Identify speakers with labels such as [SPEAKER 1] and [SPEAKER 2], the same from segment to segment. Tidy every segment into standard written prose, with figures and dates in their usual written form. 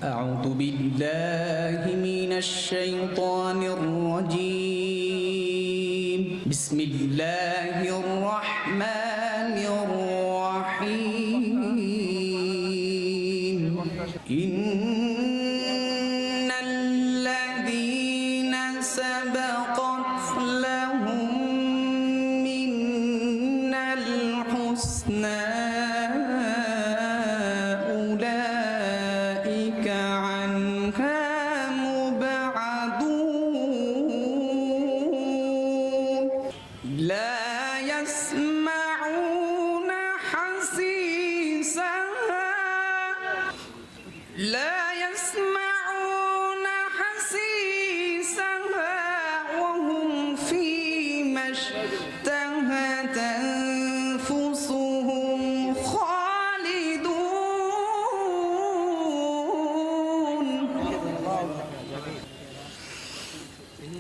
[SPEAKER 1] أعوذ بالله من الشيطان الرجيم بسم الله الرحمن الرحيم إن الذين سبقت لهم منا الحسنى أولئك عنها مبعدون لا يسمعون حسيسها وهم فيما اشتهت أنفسهم خالدون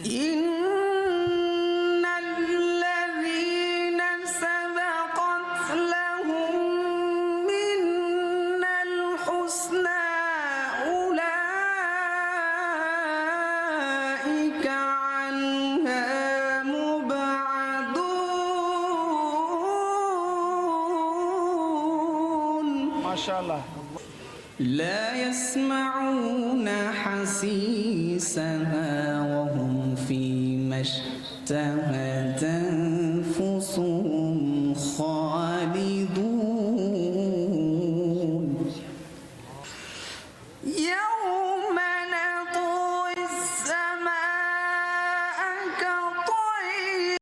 [SPEAKER 1] إن الذين سبقت لهم منا الحسنى أولئك عنها مبعدون
[SPEAKER 2] ما شاء الله.
[SPEAKER 1] لا يسمعون حسيسها وهم فيما اشتهت أنفسهم خالدون